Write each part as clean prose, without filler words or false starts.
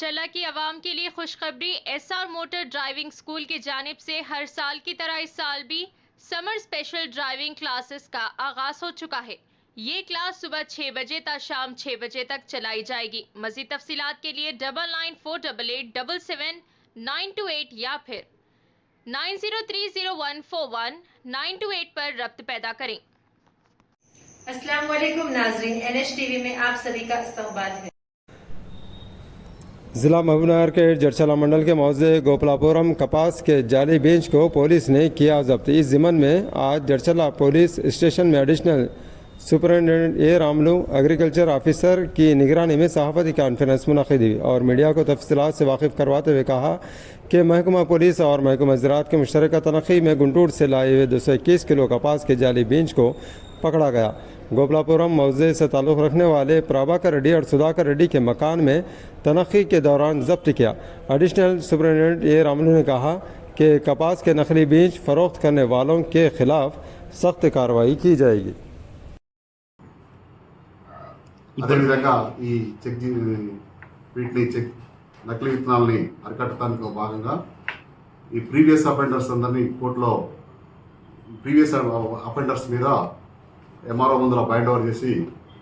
चरचला की आवाम के लिए खुशखबरी। एसआर मोटर ड्राइविंग स्कूल की जानिब से हर साल की तरह इस साल भी समर स्पेशल ड्राइविंग क्लासेस का आगाज हो चुका है। ये क्लास सुबह 6 बजे तक शाम 6 बजे तक चलाई जाएगी। मजीद तफसीलात के लिए 9948877928 या फिर 9030141928 पर रब्त पैदा करें। अस्सलाम वालेकुम नाज़रीन, NH टीवी में आप सभी का इस्तकबाल है। ज़िला महबूबनगर के जरचला मंडल के मौजे गोपलापुरम कपास के जाली बेंच को पुलिस ने किया जब्त। इस ज़िमन में आज जरचला पुलिस स्टेशन में एडिशनल सुपरिटेंडेंट ए रामलू एग्रीकल्चर ऑफिसर की निगरानी में सहाफ़ती कॉन्फ्रेंस मुनक़िद हुई और मीडिया को तफसीलात से वाकिफ़ करवाते हुए कहा कि महकमा पुलिस और महकमा ज़राअत के मुश्तरका तनख़ी में गुंटूर से लाए हुए 221 किलो कपास के जाली बेंच को पकड़ा गया। गोपलापुरम मौजे से ताल्लुक़ रखने वाले प्रभाकर रेड्डी और सुधाकर रेड्डी के मकान में तनख़ी के दौरान जब्त किया। एडिशनल सुपरिटेंडेंट ए रामलू ने कहा कि कपास के नकली बीज फ़रोख्त करने वालों के ख़िलाफ़ सख्त कार्रवाई की जाएगी। అదేవిధంగా ఈ నకిలీ విత్తనాలని అరికట్టడానికి భాగంగా ఈ ప్రీవియస్ అఫెండర్స్ అందరినీ కోర్టులో ప్రీవియస్ అఫెండర్స్ మీద ఎంఆర్ఓ ముందర బైండ్ ఓవర్ చేసి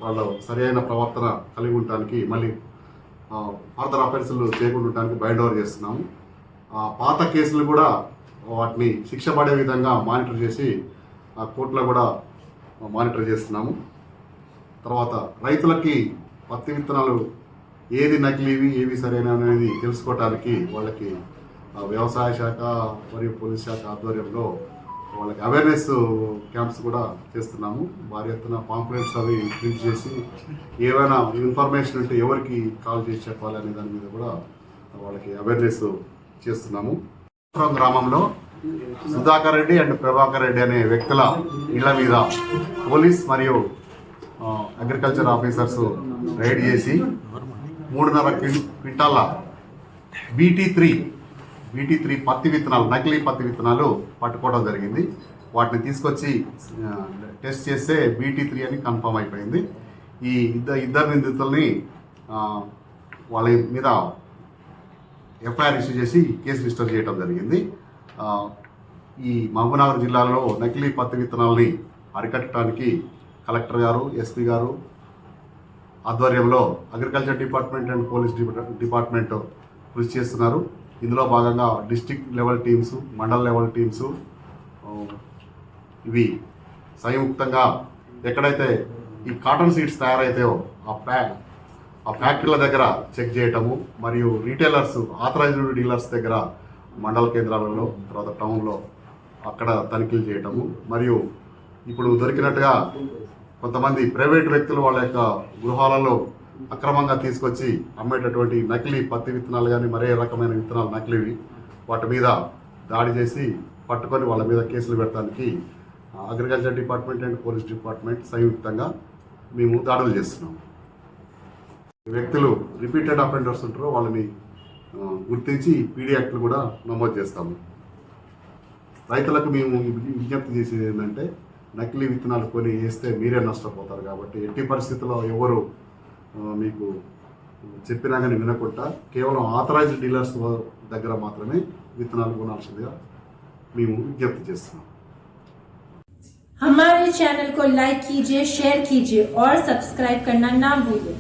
వాళ్ళు సరైన ప్రవర్తన కలిగి ఉండటానికి మళ్ళీ ఫర్దర్ అఫెన్సులు చేయకుండా ఉండటానికి బైండ్ ఓవర్ చేస్తున్నాము. పాత కేసులు కూడా వాటిని శిక్ష పడే విధంగా మానిటర్ చేసి కోర్టులో కూడా మానిటర్ చేస్తున్నాము. తర్వాత రైతులకి పత్తి విత్తనాలు ఏది నకిలీవి ఏవి సరైన అనేది తెలుసుకోవడానికి వాళ్ళకి వ్యవసాయ శాఖ మరియు పోలీస్ శాఖ ఆధ్వర్యంలో వాళ్ళకి అవేర్నెస్ క్యాంప్స్ కూడా చేస్తున్నాము. భారీ ఎత్తున పాంప్లెట్స్ అవి ప్రింట్ చేసి ఏవైనా ఇన్ఫర్మేషన్ ఉంటే ఎవరికి కాల్ చేసి చెప్పాలి అనే దాని మీద కూడా వాళ్ళకి అవేర్నెస్ చేస్తున్నాము. గ్రామంలో సుధాకర్ రెడ్డి అండ్ ప్రభాకర్ రెడ్డి అనే వ్యక్తుల ఇళ్ల మీద పోలీస్ మరియు అగ్రికల్చర్ ఆఫీసర్స్ రైడ్ చేసి 3.5 క్వింటాల BT3 పత్తి విత్తనాలు నకిలీ పత్తి విత్తనాలు పట్టుకోవడం జరిగింది. వాటిని తీసుకొచ్చి టెస్ట్ చేస్తే BT3 అని కన్ఫర్మ్ అయిపోయింది. ఈ ఇద్దరు నిందితుల్ని వాళ్ళ మీద ఎఫ్ఐఆర్ ఇష్యూ చేసి కేసు రిజిస్టర్ చేయడం జరిగింది. ఈ మహబూబ్నగర్ జిల్లాలో నకిలీ పత్తి విత్తనాలని అరికట్టడానికి కలెక్టర్ గారు ఎస్పీ గారు ఆధ్వర్యంలో agriculture department and police department కృషి చేస్తున్నారు. ఇందులో భాగంగా district level teams, mandal level teams ఇవి సంయుక్తంగా ఎక్కడైతే ఈ కాటన్ సీడ్స్ తయారైతాయో ఆ ఫ్యాక్టరీల దగ్గర చెక్ చేయటము మరియు రీటైలర్స్ ఆథరైజ్డ్ డీలర్స్ దగ్గర మండల కేంద్రాలలో తర్వాత టౌన్లో అక్కడ తనిఖీలు చేయటము మరియు ఇప్పుడు దొరికినట్టుగా కొంతమంది ప్రైవేటు వ్యక్తులు వాళ్ళ యొక్క గృహాలలో అక్రమంగా తీసుకొచ్చి అమ్మేటటువంటి నకిలీ పత్తి విత్తనాలు కానీ మరే రకమైన విత్తనాలు నకిలీవి వాటి మీద దాడి చేసి పట్టుకొని వాళ్ళ మీద కేసులు పెట్టడానికి agriculture department and police department సంయుక్తంగా మేము దాడులు చేస్తున్నాం. వ్యక్తులు రిపీటెడ్ అఫెండర్స్ ఉంటారో వాళ్ళని గుర్తించి పీడీ యాక్ట్లు కూడా నమోదు చేస్తాము. రైతులకు మేము విజ్ఞప్తి చేసేది ఏంటంటే నకిలీ విత్తనాలు కొని వేస్తే మీరే నష్టపోతారు కాబట్టి ఎట్టి పరిస్థితుల్లో ఎవరు మీకు చెప్పినా కానీ వినకుండా కేవలం ఆథరైజ్డ్ డీలర్స్ దగ్గర మాత్రమే విత్తనాలు కొనాల్సిందిగా మేము విజ్ఞప్తి చేస్తున్నాం. हमारे चैनल को लाइक कीजिए, शेयर कीजिए और सब्सक्राइब करना ना भूलें।